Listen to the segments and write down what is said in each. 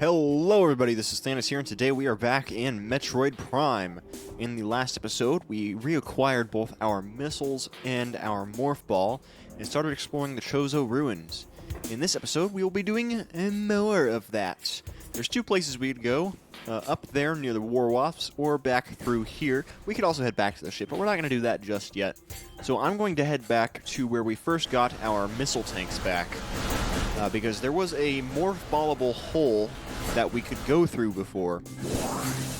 Hello everybody, this is Thannus here, and today we are back in Metroid Prime. In the last episode, we reacquired both our missiles and our morph ball, and started exploring the Chozo ruins. In this episode, we will be doing more of that. There's two places we could go, up there near the War Wasps, or back through here. We could also head back to the ship, but we're not going to do that just yet. So I'm going to head back to where we first got our missile tanks back. Because there was a morph-ballable hole that we could go through before,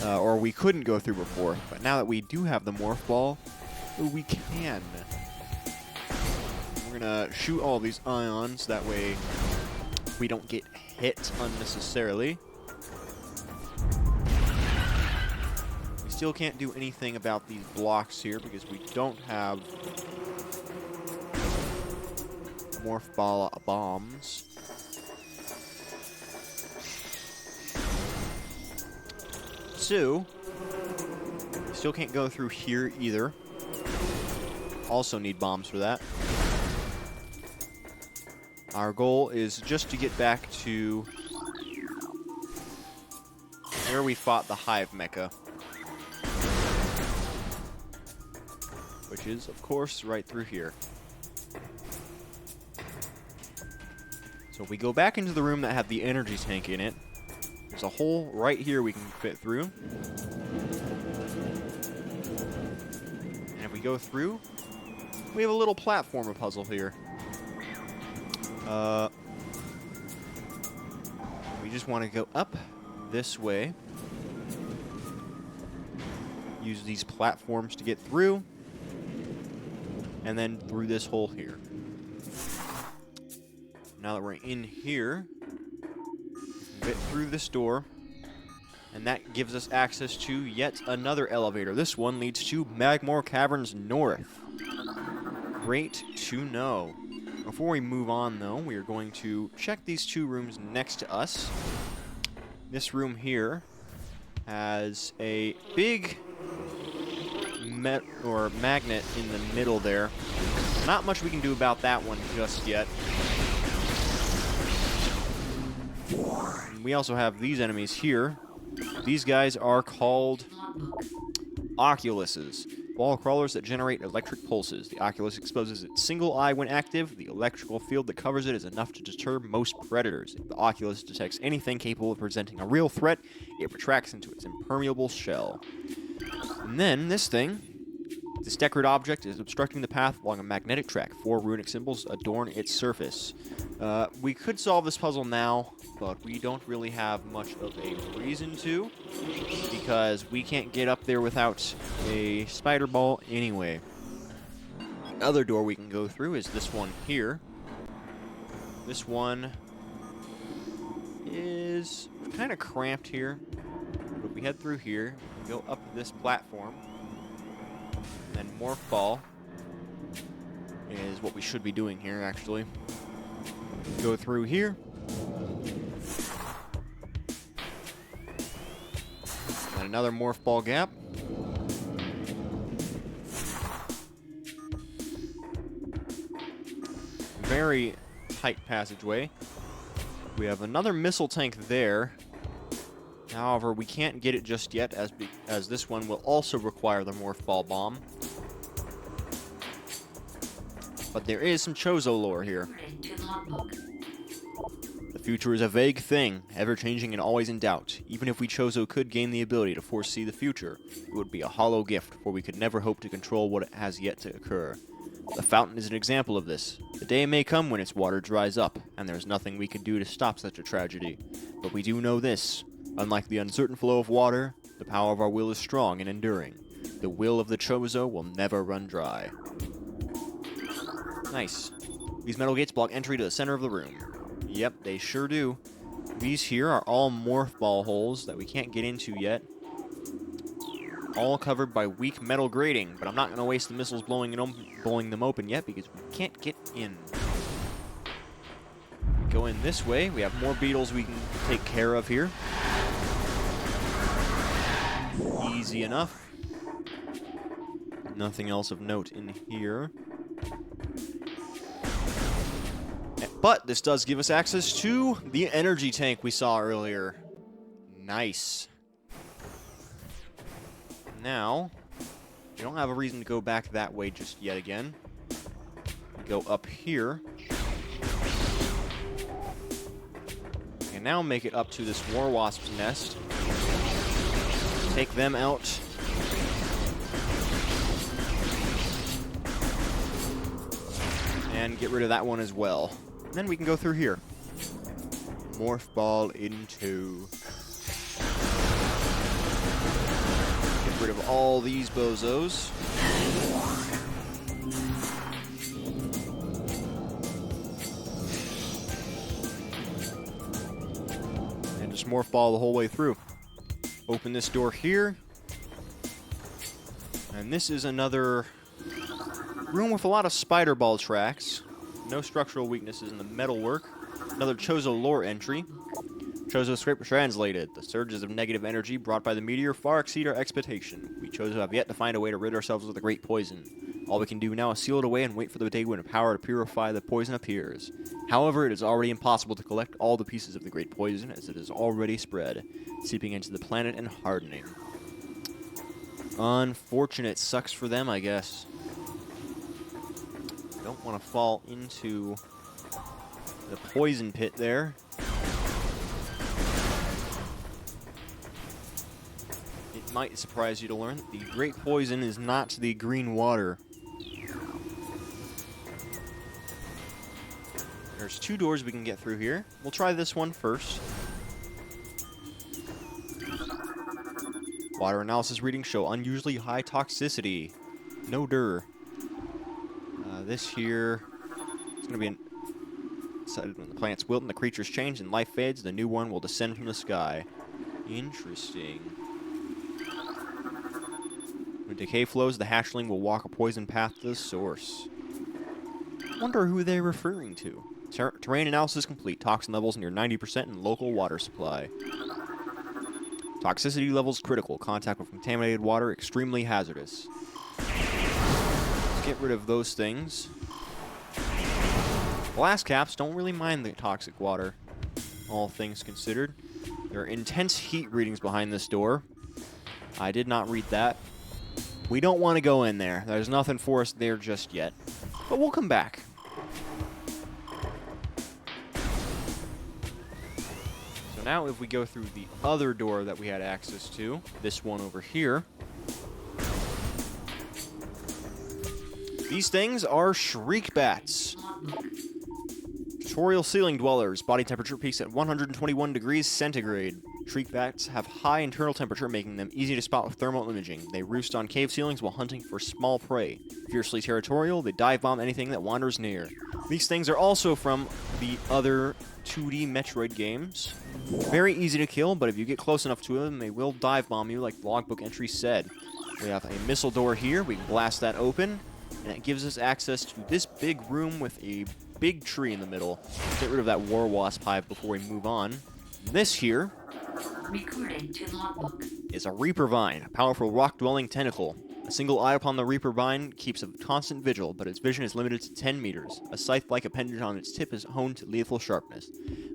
or we couldn't go through before, but now that we do have the morph ball, we can. We're gonna shoot all these ions, that way we don't get hit unnecessarily. We still can't do anything about these blocks here because we don't have morph ball bombs. So, still can't go through here either. Also need bombs for that. Our goal is just to get back to where we fought the Hive Mecha. Which is, of course, right through here. So if we go back into the room that had the energy tank in it, there's a hole right here we can fit through. And if we go through, we have a little platformer puzzle here. We just want to go up this way. Use these platforms to get through. And then through this hole here. Now that we're in here, fit through this door, and that gives us access to yet another elevator. This one leads to Magmoor Caverns North. Great to know. Before we move on, though, we are going to check these two rooms next to us. This room here has a big magnet in the middle there. Not much we can do about that one just yet. We also have these enemies here. These guys are called Oculuses, wall crawlers that generate electric pulses. The Oculus exposes its single eye when active. The electrical field that covers it is enough to deter most predators. If the Oculus detects anything capable of presenting a real threat, it retracts into its impermeable shell. And then this thing, this decorated object is obstructing the path along a magnetic track. 4 runic symbols adorn its surface. We could solve this puzzle now, but we don't really have much of a reason to, because we can't get up there without a spider ball anyway. The other door we can go through is this one here. This one is kind of cramped here, but if we head through here, we go up this platform, and then morph ball is what we should be doing here, actually. Go through here. And another morph ball gap. Very tight passageway. We have another missile tank there. However, we can't get it just yet, as this one will also require the morph ball bomb. But there is some Chozo lore here. The future is a vague thing, ever-changing and always in doubt. Even if we Chozo could gain the ability to foresee the future, it would be a hollow gift, for we could never hope to control what has yet to occur. The fountain is an example of this. The day may come when its water dries up, and there is nothing we can do to stop such a tragedy. But we do know this. Unlike the uncertain flow of water, the power of our will is strong and enduring. The will of the Chozo will never run dry. Nice. These metal gates block entry to the center of the room. Yep, they sure do. These here are all morph ball holes that we can't get into yet. All covered by weak metal grating, but I'm not going to waste the missiles blowing them open yet because we can't get in. We go in this way. We have more beetles we can take care of here. Easy enough. Nothing else of note in here. But this does give us access to the energy tank we saw earlier. Nice. Now, we don't have a reason to go back that way just yet again. We go up here. And now make it up to this war wasp's nest. Take them out. And get rid of that one as well. And then we can go through here. Morph ball into. Get rid of all these bozos. And just morph ball the whole way through. Open this door here. And this is another room with a lot of spider ball tracks. No structural weaknesses in the metalwork. Another Chozo lore entry. Chozo script translated. The surges of negative energy brought by the meteor far exceed our expectation. We Chozo have yet to find a way to rid ourselves of the great poison. All we can do now is seal it away and wait for the day when a power to purify the poison appears. However, it is already impossible to collect all the pieces of the great poison as it is already spread, seeping into the planet and hardening. Unfortunate. Sucks for them, I guess. Don't want to fall into the poison pit there. It might surprise you to learn that the great poison is not the green water. There's 2 doors we can get through here. We'll try this one first. Water analysis readings show unusually high toxicity. No dir. This here is going to be an. When the plants wilt and the creatures change and life fades, the new one will descend from the sky. Interesting. When decay flows, the hatchling will walk a poison path to the source. Wonder who they're referring to. Terrain analysis complete. Toxin levels near 90% in local water supply. Toxicity levels critical. Contact with contaminated water extremely hazardous. Let's get rid of those things. Glass caps don't really mind the toxic water, all things considered. There are intense heat readings behind this door. I did not read that. We don't want to go in there. There's nothing for us there just yet. But we'll come back. So now if we go through the other door that we had access to, this one over here, these things are shriek bats. Tutorial ceiling dwellers. Body temperature peaks at 121 degrees centigrade. Shriek bats have high internal temperature, making them easy to spot with thermal imaging. They roost on cave ceilings while hunting for small prey. Fiercely territorial, they dive bomb anything that wanders near. These things are also from the other 2D Metroid games. Very easy to kill, but if you get close enough to them, they will dive bomb you like the logbook entry said. We have a missile door here. We can blast that open, and it gives us access to this big room with a big tree in the middle. Get rid of that war wasp hive before we move on. This here is a Reaper Vine, a powerful rock-dwelling tentacle. A single eye upon the Reaper Vine keeps a constant vigil, but its vision is limited to 10 meters. A scythe-like appendage on its tip is honed to lethal sharpness.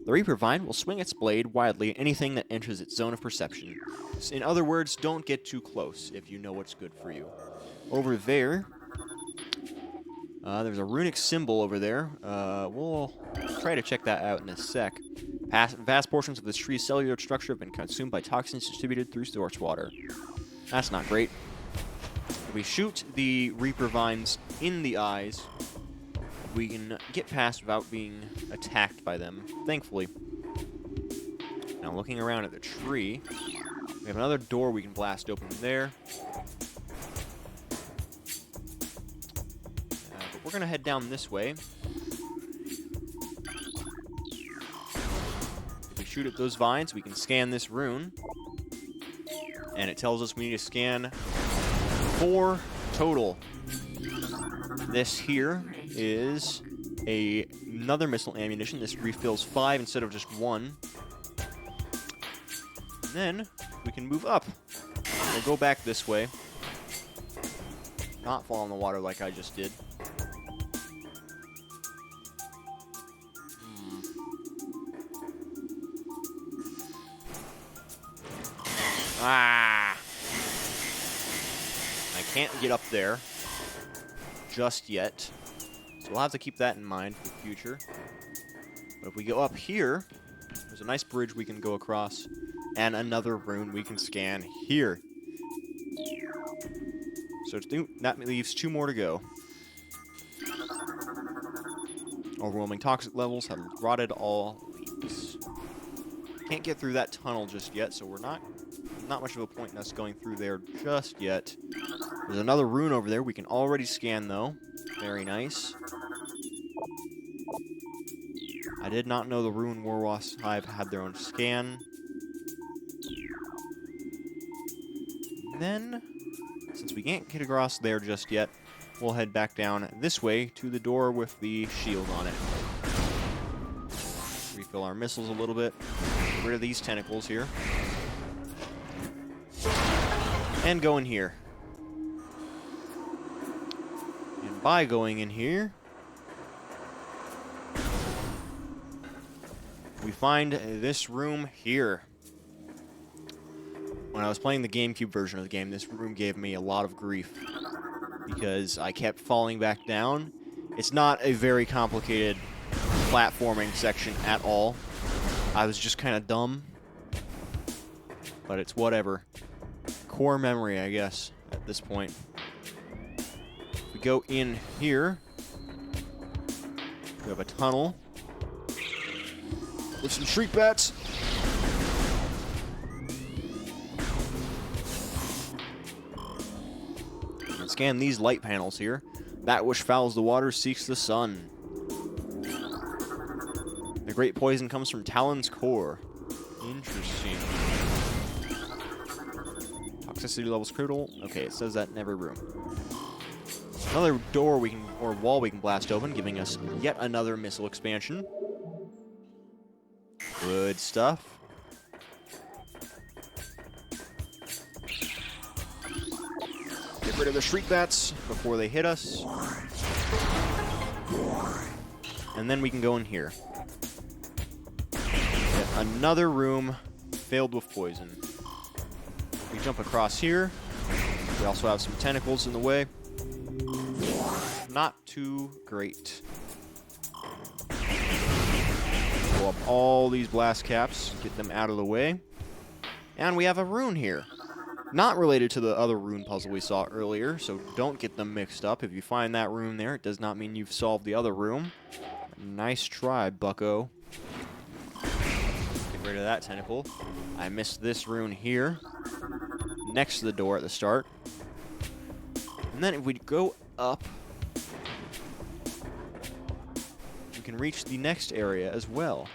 The Reaper Vine will swing its blade wildly at anything that enters its zone of perception. In other words, don't get too close if you know what's good for you. Over there, there's a runic symbol over there. We'll try to check that out in a sec. Vast portions of this tree's cellular structure have been consumed by toxins distributed through source water. That's not great. If we shoot the Reaper Vines in the eyes, we can get past without being attacked by them, thankfully. Now, looking around at the tree, we have another door we can blast open there. But we're going to head down this way. If we shoot at those vines, we can scan this rune. And it tells us we need to scan 4 total. This here is another missile ammunition. This refills 5 instead of just 1. And then we can move up. We'll go back this way. Not fall in the water like I just did. Ah! I can't get up there just yet. So we'll have to keep that in mind for the future. But if we go up here, there's a nice bridge we can go across, and another rune we can scan here. So that leaves 2 more to go. Overwhelming toxic levels have rotted all leaves. Can't get through that tunnel just yet, so we're not much of a point in us going through there just yet. There's another rune over there we can already scan, though. Very nice. I did not know the Rune Warwasp Hive had their own scan. Then, since we can't get across there just yet, we'll head back down this way to the door with the shield on it. Refill our missiles a little bit. Get rid of these tentacles here. And go in here. And by going in here, we find this room here. When I was playing the GameCube version of the game, this room gave me a lot of grief because I kept falling back down. It's not a very complicated platforming section at all. I was just kind of dumb, but it's whatever. Core memory, I guess, at this point. If we go in here, we have a tunnel with some shriek bats. And scan these light panels here. That which fouls the water seeks the sun. The great poison comes from Talon's core. Interesting. Toxicity levels critical. Okay, it says that in every room. Another door we can, or wall we can blast open, giving us yet another missile expansion. Good stuff. Get rid of the shriek bats before they hit us. And then we can go in here. Get another room filled with poison. We jump across here. We also have some tentacles in the way. Not too great. Blow up all these blast caps, get them out of the way. And we have a rune here. Not related to the other rune puzzle we saw earlier, so don't get them mixed up. If you find that rune there, it does not mean you've solved the other room. Nice try, bucko. Get rid of that tentacle. I missed this rune here, next to the door at the start. And then if we go up, we can reach the next area as well.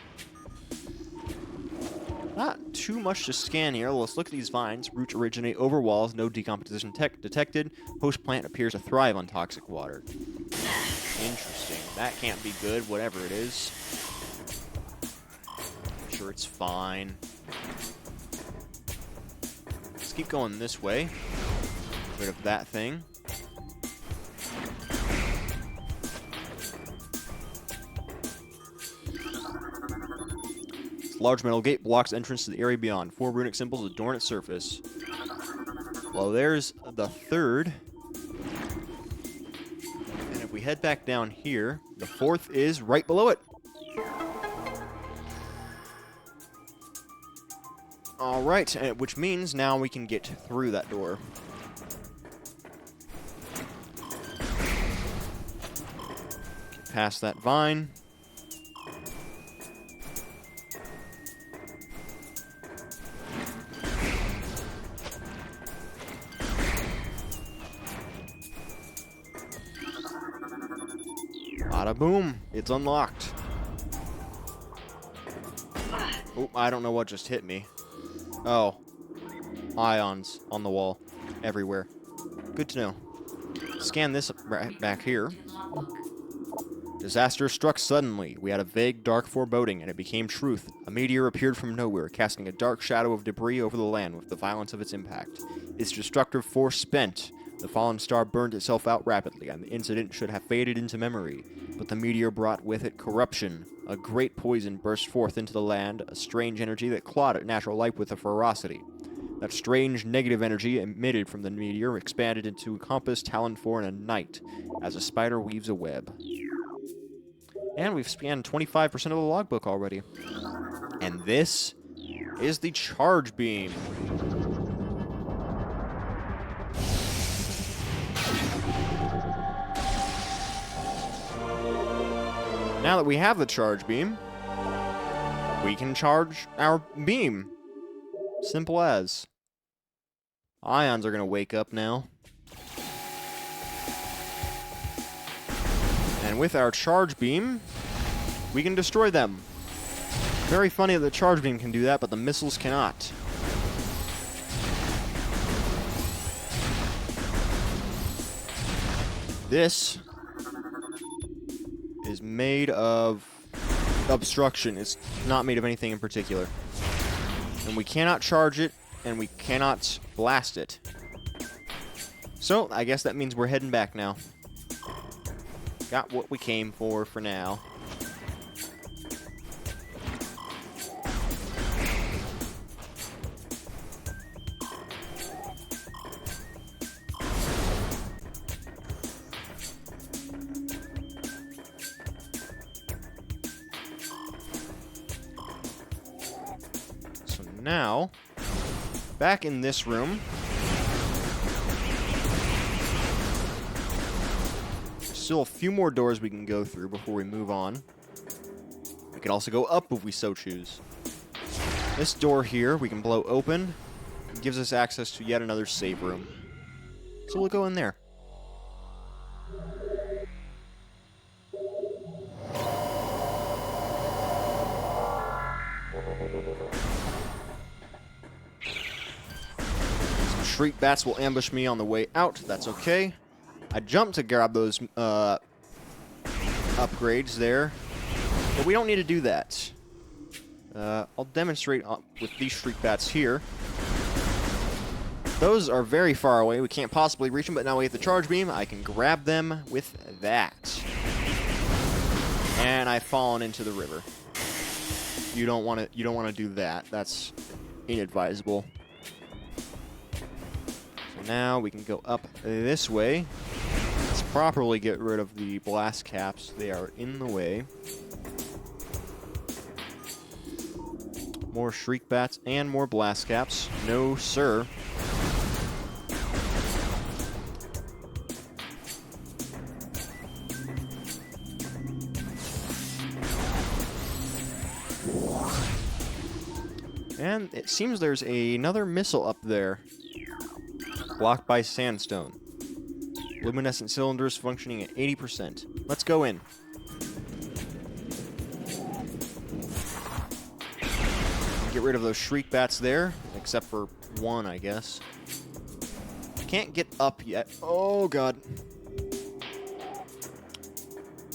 Not too much to scan here. Let's look at these vines. Roots originate over walls. No decomposition detected. Host plant appears to thrive on toxic water. Interesting. That can't be good, whatever it is. I'm sure it's fine. Let's keep going this way. Get rid of that thing. Large metal gate blocks entrance to the area beyond. 4 runic symbols adorn its surface. Well, there's the third. And if we head back down here, the fourth is right below it. Alright, which means now we can get through that door. Get past that vine. Bada boom, it's unlocked. Oh, I don't know what just hit me. Oh, ions on the wall, everywhere. Good to know. Scan this right back here. Disaster struck suddenly. We had a vague, dark foreboding, and it became truth. A meteor appeared from nowhere, casting a dark shadow of debris over the land with the violence of its impact. Its destructive force spent. The fallen star burned itself out rapidly, and the incident should have faded into memory. But the meteor brought with it corruption. A great poison burst forth into the land, a strange energy that clawed at natural life with a ferocity. That strange negative energy emitted from the meteor expanded into a compass, talon for, and a knight, as a spider weaves a web. And we've scanned 25% of the logbook already. And this is the charge beam. Now that we have the charge beam, we can charge our beam. Simple as. Ions are going to wake up now. And with our charge beam, we can destroy them. Very funny that the charge beam can do that, but the missiles cannot. This is made of obstruction. It's not made of anything in particular. And we cannot charge it, and we cannot blast it. So, I guess that means we're heading back now. Got what we came for now. Now, back in this room, still a few more doors we can go through before we move on. We can also go up if we so choose. This door here we can blow open. It gives us access to yet another save room. So we'll go in there. Shriek bats will ambush me on the way out. That's okay. I jumped to grab those upgrades there, but we don't need to do that. I'll demonstrate with these shriek bats here. Those are very far away. We can't possibly reach them, but now we have the charge beam. I can grab them with that. And I've fallen into the river. You don't want to do that. That's inadvisable. Now we can go up this way. Let's properly get rid of the blast caps. They are in the way. More shriek bats and more blast caps. No, sir. And it seems there's another missile up there. Blocked by sandstone. Luminescent cylinders functioning at 80%. Let's go in. Get rid of those shriek bats there, except for one, I guess. Can't get up yet. Oh, God.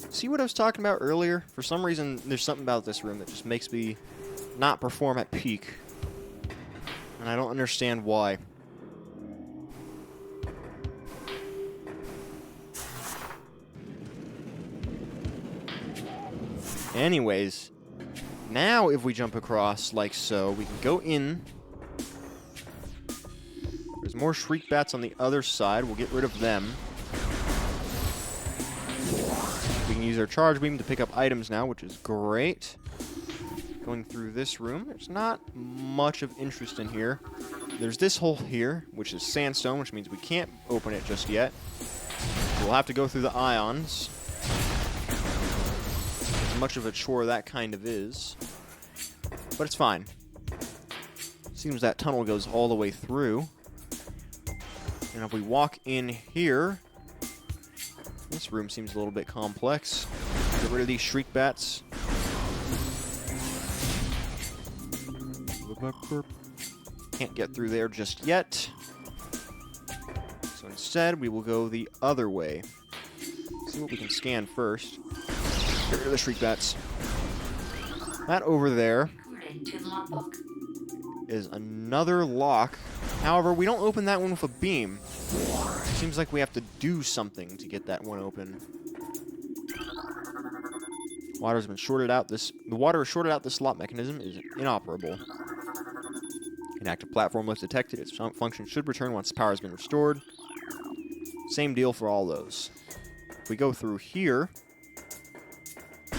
See what I was talking about earlier? For some reason, there's something about this room that just makes me not perform at peak. And I don't understand why. Anyways, now if we jump across like so, we can go in. There's more shriek bats on the other side. We'll get rid of them. We can use our charge beam to pick up items now, which is great. Going through this room, there's not much of interest in here. There's this hole here, which is sandstone, which means we can't open it just yet. We'll have to go through the ions. Much of a chore that kind of is, but it's fine. Seems that tunnel goes all the way through, and if we walk in here, this room seems a little bit complex. Get rid of these shriek bats. Can't get through there just yet, so instead we will go the other way. See what we can scan first. Get rid of the shriek bats. That over there is another lock. However, we don't open that one with a beam. Seems like we have to do something to get that one open. Water's been shorted out. The water is shorted out. This slot mechanism is inoperable. Inactive platform lift detected. Its function should return once power has been restored. Same deal for all those. If we go through here,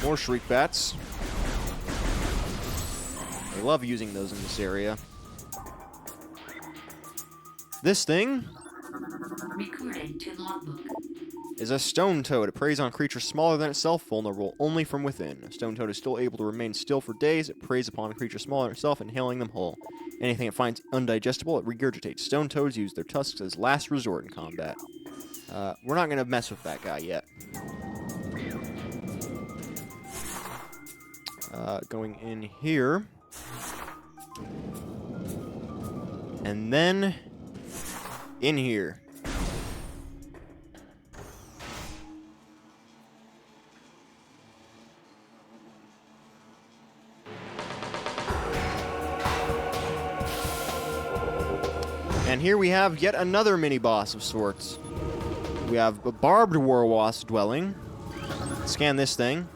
more shriek bats. I love using those in this area. This thing is a stone toad. It preys on creatures smaller than itself, vulnerable only from within. A stone toad is still able to remain still for days. It preys upon a creature smaller than itself, inhaling them whole. Anything it finds undigestible, it regurgitates. Stone toads use their tusks as last resort in combat. We're not going to mess with that guy yet. Going in here. And then in here. And here we have yet another mini-boss of sorts. We have a barbed war-wasp dwelling. Scan this thing.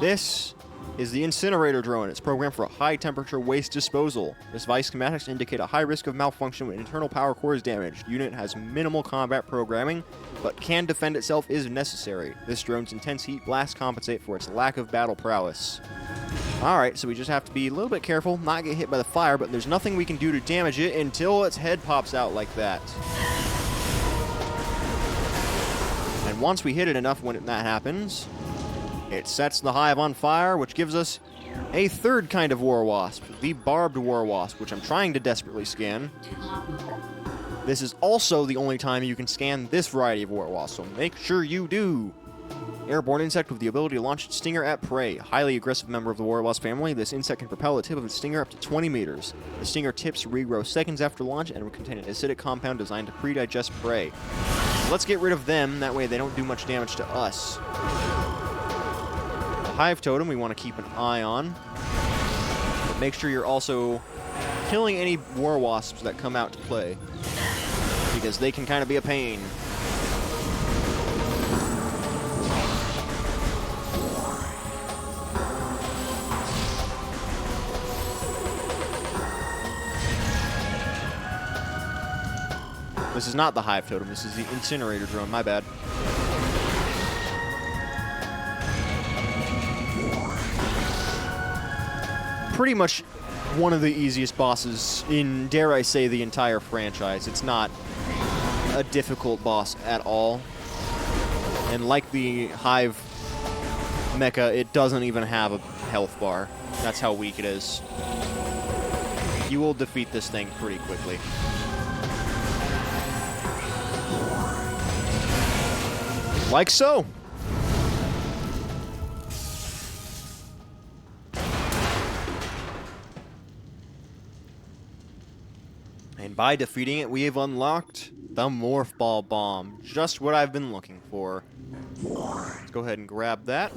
This is the incinerator drone. It's programmed for high-temperature waste disposal. This device schematics indicate a high risk of malfunction when internal power core is damaged. The unit has minimal combat programming, but can defend itself if necessary. This drone's intense heat blasts compensate for its lack of battle prowess. Alright, so we just have to be a little bit careful, not get hit by the fire, but there's nothing we can do to damage it until its head pops out like that. And once we hit it enough when that happens, it sets the hive on fire, which gives us a third kind of war wasp, the barbed war wasp, which I'm trying to desperately scan. This is also the only time you can scan this variety of war wasp, so make sure you do. Airborne insect with the ability to launch its stinger at prey. Highly aggressive member of the war wasp family, this insect can propel the tip of its stinger up to 20 meters. The stinger tips regrow seconds after launch and will contain an acidic compound designed to pre-digest prey. So let's get rid of them, that way they don't do much damage to us. The hive totem we want to keep an eye on. But make sure you're also killing any war wasps that come out to play, because they can kind of be a pain. This is not the hive totem, this is the incinerator drone, my bad. Pretty much one of the easiest bosses in, dare I say, the entire franchise. It's not a difficult boss at all. And like the hive mecha, it doesn't even have a health bar. That's how weak it is. You will defeat this thing pretty quickly. Like so. And by defeating it, we have unlocked the Morph Ball Bomb. Just what I've been looking for. Let's go ahead and grab that.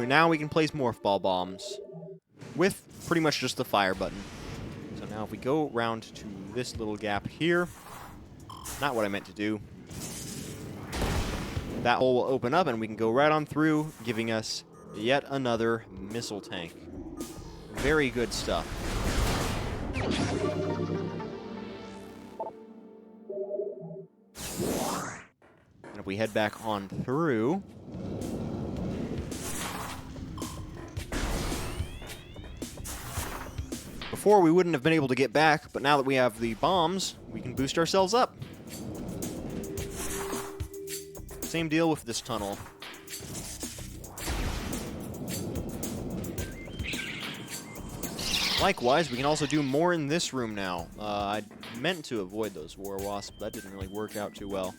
Now we can place Morph Ball Bombs with pretty much just the fire button. So now if we go around to this little gap here, not what I meant to do, that hole will open up and we can go right on through, giving us yet another missile tank. Very good stuff. And if we head back on through, before we wouldn't have been able to get back, but now that we have the bombs, we can boost ourselves up. Same deal with this tunnel. Likewise, we can also do more in this room now. I meant to avoid those war wasps, but that didn't really work out too well.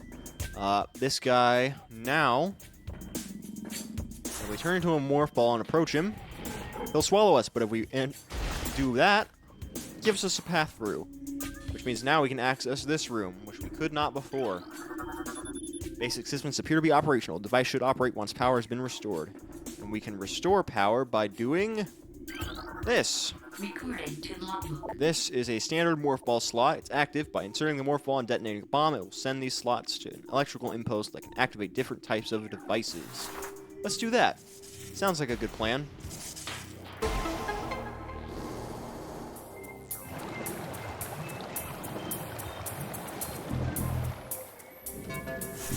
This guy, now, if we turn into a morph ball and approach him, he'll swallow us, but if we do that, it gives us a path through, which means now we can access this room, which we could not before. Basic systems appear to be operational. The device should operate once power has been restored. And we can restore power by doing this. Recording to logbook. This is a standard morph ball slot. It's active. By inserting the morph ball and detonating a bomb, it will send these slots to an electrical impulse that can activate different types of devices. Let's do that. Sounds like a good plan.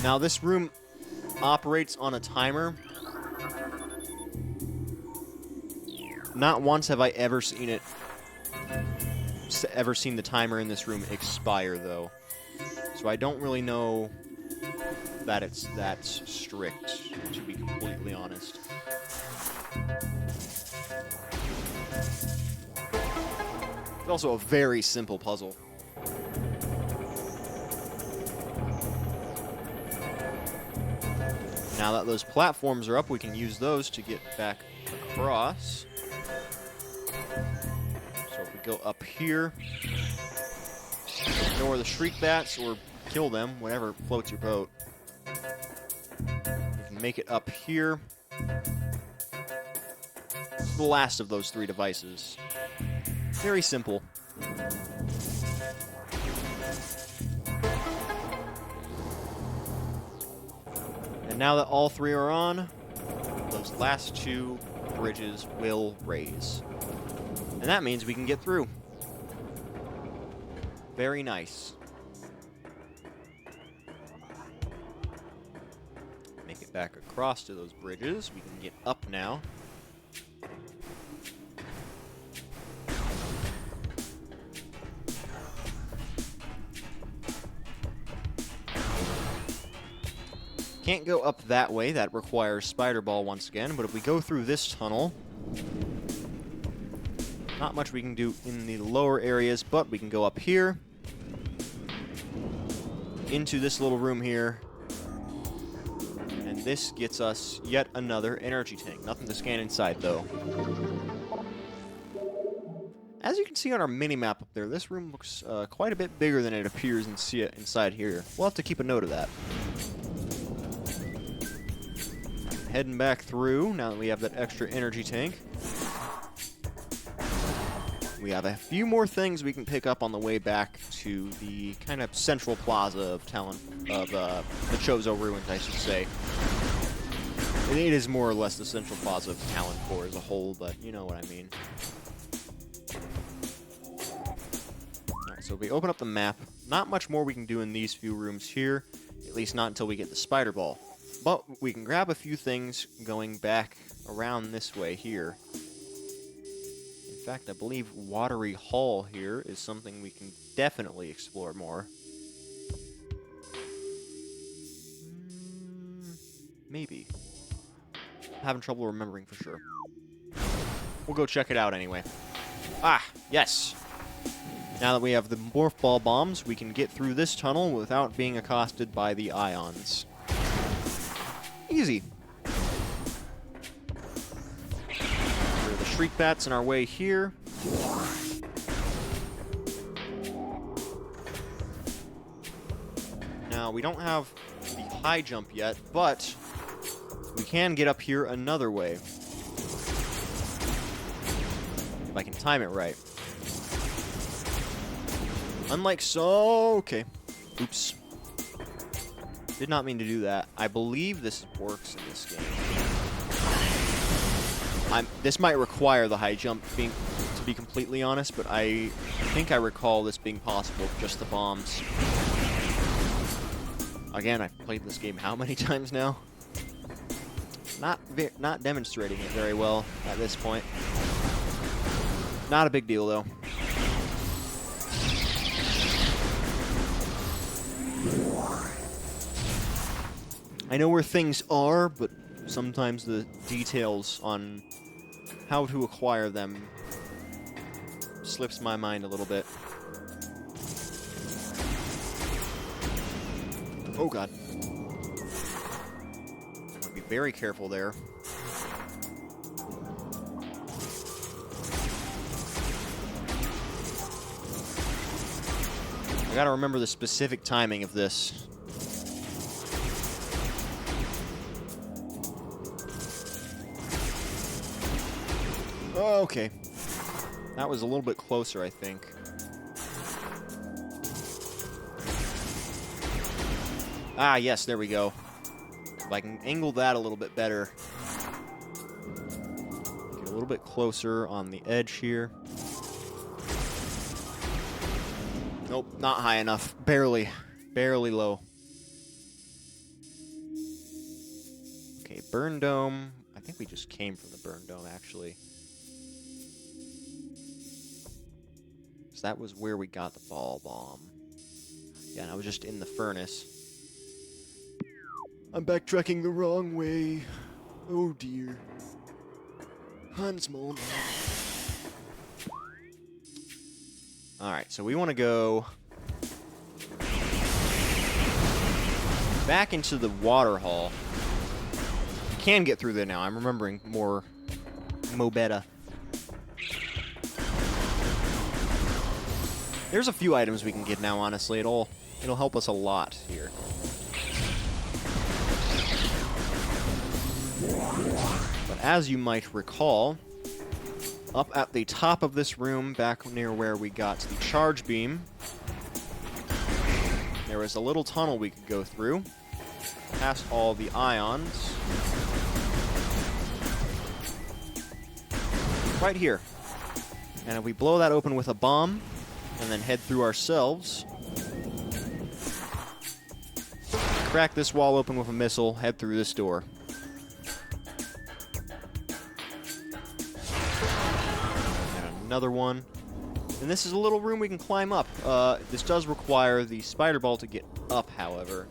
Now this room operates on a timer. Not once have I ever seen the timer in this room expire, though. So I don't really know that it's that strict, to be completely honest. It's also a very simple puzzle. Now that those platforms are up, we can use those to get back across. So if we go up here, ignore the shriek bats or kill them, whatever floats your boat. We can make it up here. It's the last of those 3 devices. Very simple. And now that all 3 are on, those last 2 bridges will raise. And that means we can get through. Very nice. Make it back across to those bridges. We can get up now. Can't go up that way. That requires Spider Ball once again. But if we go through this tunnel, not much we can do in the lower areas, but we can go up here into this little room here. And this gets us yet another energy tank. Nothing to scan inside, though. As you can see on our mini-map up there, this room looks quite a bit bigger than it appears inside here. We'll have to keep a note of that. Heading back through, now that we have that extra energy tank. We have a few more things we can pick up on the way back to the kind of central plaza of the Chozo ruins, I should say. It is more or less the central plaza of Talon Core as a whole, but you know what I mean. Alright, so if we open up the map, not much more we can do in these few rooms here, at least not until we get the Spider Ball. But we can grab a few things going back around this way here. In fact, I believe Watery Hall here is something we can definitely explore more. Maybe. I'm having trouble remembering for sure. We'll go check it out anyway. Ah, yes! Now that we have the Morph Ball bombs, we can get through this tunnel without being accosted by the ions. Easy. There are the Shriek Bats in our way here. Now, we don't have the high jump yet, but we can get up here another way. If I can time it right. Unlike so... Okay. Oops. Did not mean to do that. I believe this works in this game. This might require the high jump, to be completely honest, but I think I recall this being possible with just the bombs. Again, I've played this game how many times now? Not demonstrating it very well at this point. Not a big deal, though. I know where things are, but sometimes the details on how to acquire them slips my mind a little bit. Oh god. I'm gonna be very careful there. I gotta remember the specific timing of this. Okay. That was a little bit closer, I think. Ah, yes, there we go. If I can angle that a little bit better. Get a little bit closer on the edge here. Nope, not high enough. Barely. Barely low. Okay, burn dome. I think we just came from the burn dome, actually. So that was where we got the ball bomb. Yeah, and I was just in the furnace. I'm backtracking the wrong way. Oh dear. Hans Mom. Alright, so we want to go back into the water hall. You can get through there now. I'm remembering more better. There's a few items we can get now, honestly. It'll help us a lot here. But as you might recall, up at the top of this room, back near where we got the charge beam, there was a little tunnel we could go through, past all the ions. Right here. And if we blow that open with a bomb, and then head through ourselves, crack this wall open with a missile, head through this door. Another one. And this is a little room we can climb up. This does require the spider ball to get up, however.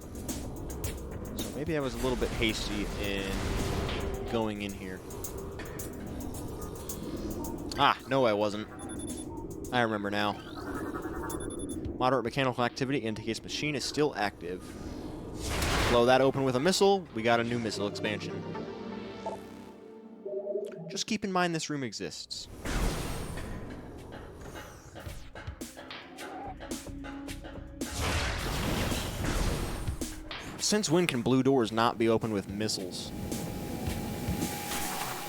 So maybe I was a little bit hasty in going in here. Ah, no I wasn't. I remember now. Moderate mechanical activity indicates machine is still active. Blow that open with a missile, we got a new missile expansion. Just keep in mind this room exists. Since when can blue doors not be opened with missiles?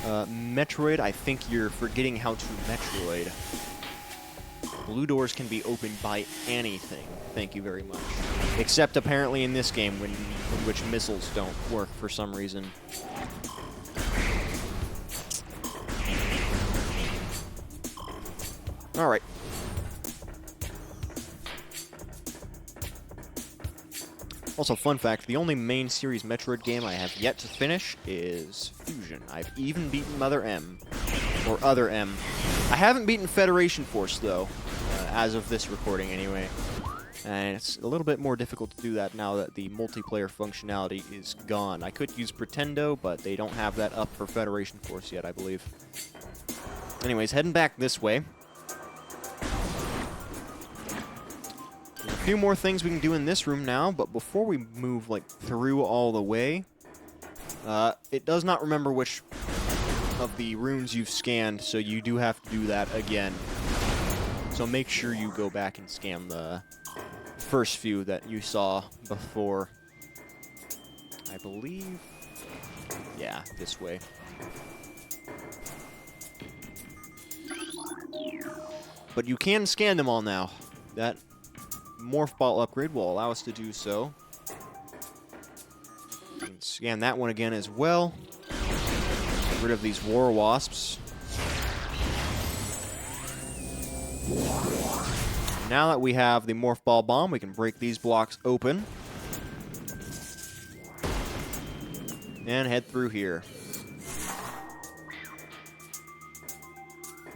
Metroid, I think you're forgetting how to Metroid. Blue doors can be opened by anything. Thank you very much. Except apparently in this game, in which missiles don't work for some reason. Alright. Also, fun fact, the only main series Metroid game I have yet to finish is Fusion. I've even beaten Mother M. Or Other M. I haven't beaten Federation Force, though, as of this recording anyway. And it's a little bit more difficult to do that now that the multiplayer functionality is gone. I could use Pretendo, but they don't have that up for Federation Force yet, I believe. Anyways, heading back this way. There's a few more things we can do in this room now, but before we move, like, through all the way, it does not remember which of the rooms you've scanned, so you do have to do that again. So make sure you go back and scan the first few that you saw before. I believe... yeah, this way. But you can scan them all now. That morph ball upgrade will allow us to do so. You can scan that one again as well. Get rid of these war wasps. Now that we have the morph ball bomb, we can break these blocks open. And head through here.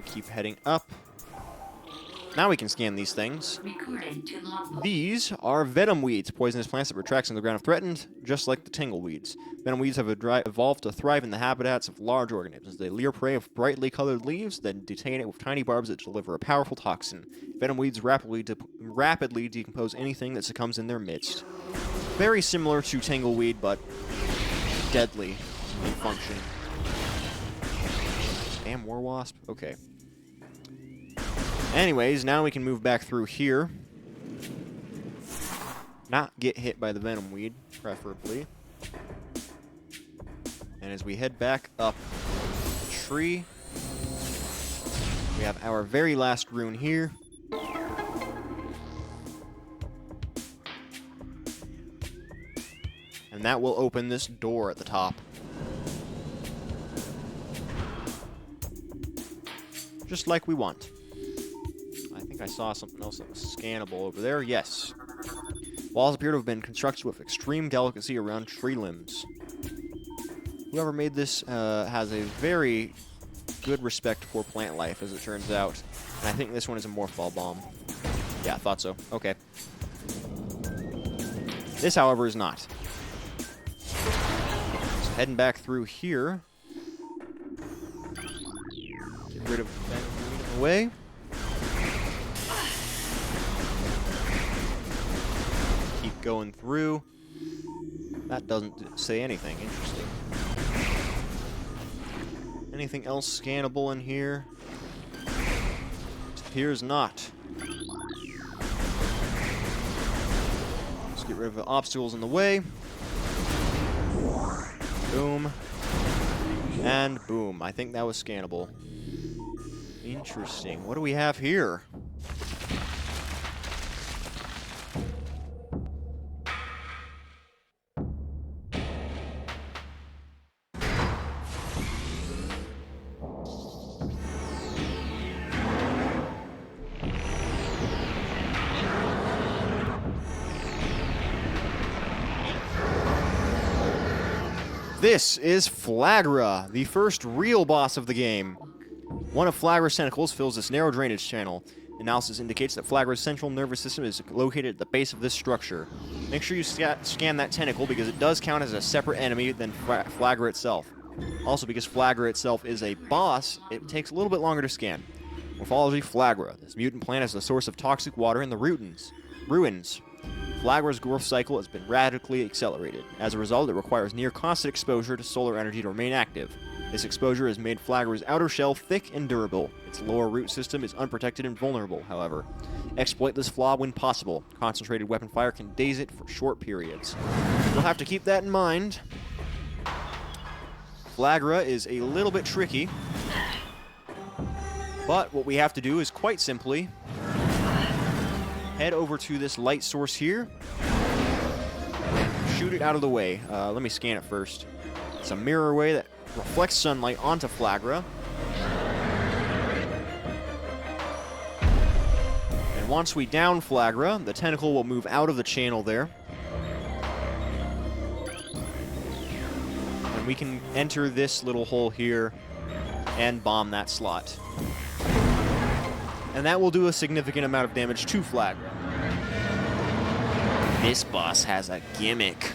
Keep heading up. Now we can scan these things. These are venom weeds, poisonous plants that retract on the ground if threatened, just like the tingle weeds. Venom weeds have evolved to thrive in the habitats of large organisms. They lure prey with brightly colored leaves, then detain it with tiny barbs that deliver a powerful toxin. Venom weeds rapidly decompose anything that succumbs in their midst. Very similar to tangleweed, but deadly in function. Damn war wasp. Okay. Anyways, now we can move back through here. Not get hit by the venom weed, preferably. And as we head back up the tree, We have our very last rune here. And that will open this door at the top. Just like we want. I think I saw something else that was scannable over there. Yes. Walls appear to have been constructed with extreme delicacy around tree limbs. Whoever made this has a very good respect for plant life, as it turns out. And I think this one is a morph ball bomb. Yeah, I thought so. Okay. This, however, is not. So heading back through here. Get rid of that in the way. Keep going through. That doesn't say anything. Interesting. Anything else scannable in here? It appears not. Let's get rid of the obstacles in the way. Boom. And boom. I think that was scannable. Interesting. What do we have here? This is Flagra, the first real boss of the game. One of Flagra's tentacles fills this narrow drainage channel. Analysis indicates that Flagra's central nervous system is located at the base of this structure. Make sure you scan that tentacle because it does count as a separate enemy than Flagra itself. Also, because Flagra itself is a boss, it takes a little bit longer to scan. Morphology: Flagra. This mutant plant is the source of toxic water in the ruins. Flagra's growth cycle has been radically accelerated. As a result, it requires near constant exposure to solar energy to remain active. This exposure has made Flagra's outer shell thick and durable. Its lower root system is unprotected and vulnerable, however. Exploit this flaw when possible. Concentrated weapon fire can daze it for short periods. You'll have to keep that in mind. Flagra is a little bit tricky, but what we have to do is quite simply head over to this light source here, shoot it out of the way. Let me scan it first. It's a mirror array that reflects sunlight onto Flagra. And once we down Flagra, the tentacle will move out of the channel there. And we can enter this little hole here and bomb that slot. And that will do a significant amount of damage to Flagra. This boss has a gimmick.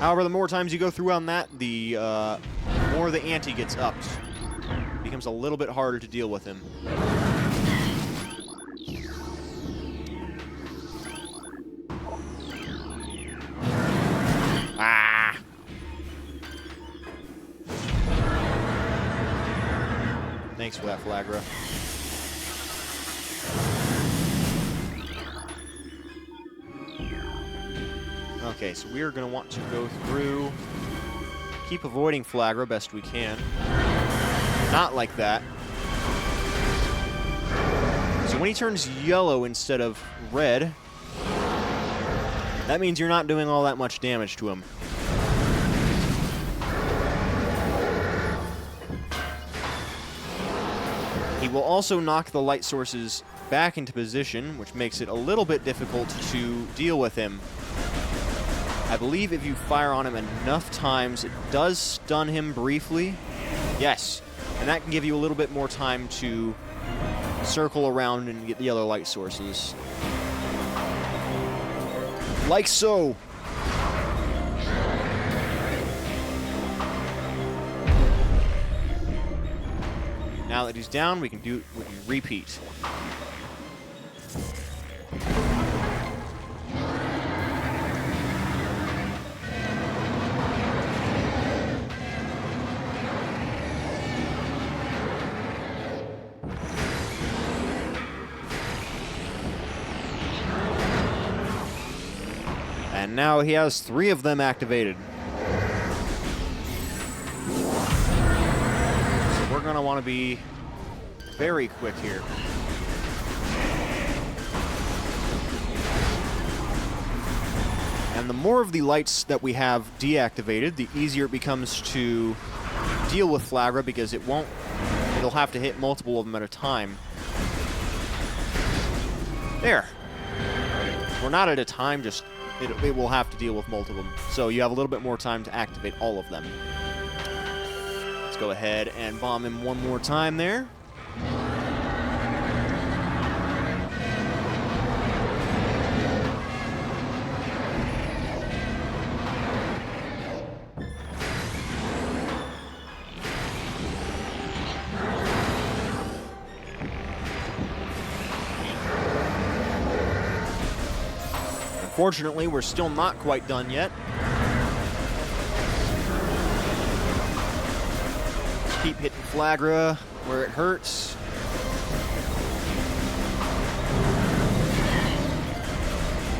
However, the more times you go through on that, the more the ante gets upped. It becomes a little bit harder to deal with him. Ah! Thanks for that, Flagra. Okay, so we are going to want to go through, keep avoiding Flagra best we can. Not like that. So when he turns yellow instead of red, that means you're not doing all that much damage to him. He will also knock the light sources back into position, which makes it a little bit difficult to deal with him. I believe if you fire on him enough times, it does stun him briefly. Yes, and that can give you a little bit more time to circle around and get the other light sources. Like so. Now that he's down, we can repeat. And now he has 3 of them activated. So we're going to want to be very quick here. And the more of the lights that we have deactivated, the easier it becomes to deal with Flagra, because it'll have to hit multiple of them at a time. There. We're not at a time, just it will have to deal with multiple of them. So you have a little bit more time to activate all of them. Let's go ahead and bomb him one more time there. Unfortunately, we're still not quite done yet. Just keep hitting Flagra where it hurts.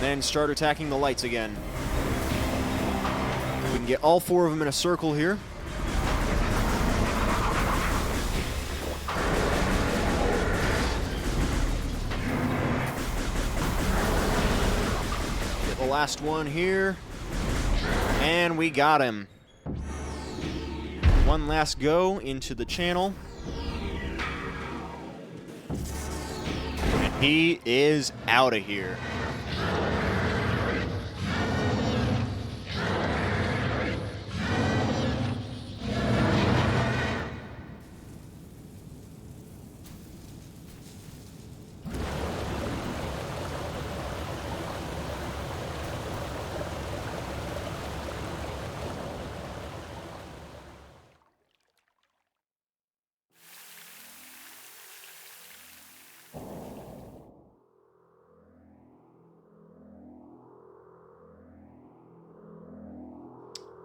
Then start attacking the lights again. We can get all 4 of them in a circle here. Last one here, and we got him. One last go into the channel, and he is out of here.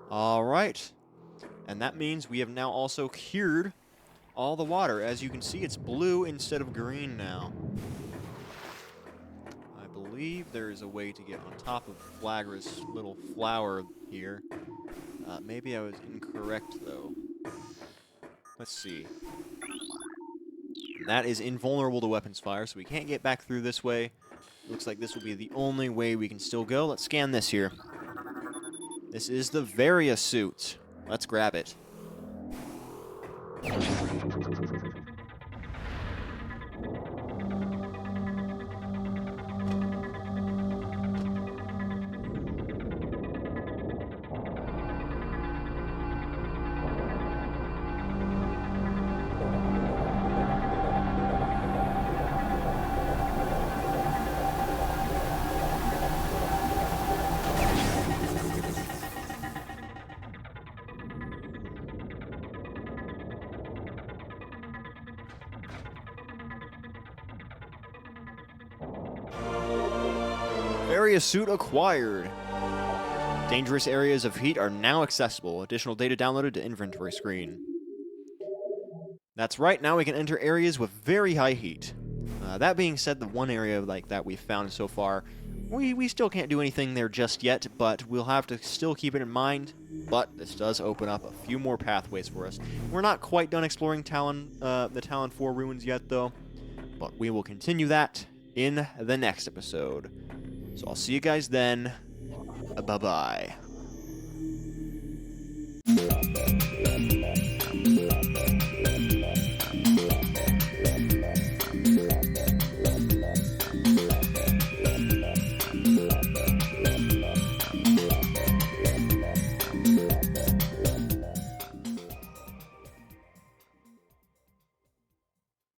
All right, and that means we have now also cured all the water. As you can see, it's blue instead of green now. I believe there is a way to get on top of Flagra's little flower here. Maybe I was incorrect, though. Let's see. That is invulnerable to weapons fire, so we can't get back through this way. Looks like this will be the only way we can still go. Let's scan this here. This is the Varia suit. Let's grab it. Area suit acquired. Dangerous areas of heat are now accessible. Additional data downloaded to inventory screen. That's right, now we can enter areas with very high heat. That being said, the one area like that we've found so far, we still can't do anything there just yet, but we'll have to still keep it in mind. But this does open up a few more pathways for us. We're not quite done exploring the Talon 4 ruins yet, though, but we will continue that in the next episode. So I'll see you guys then. Bye-bye.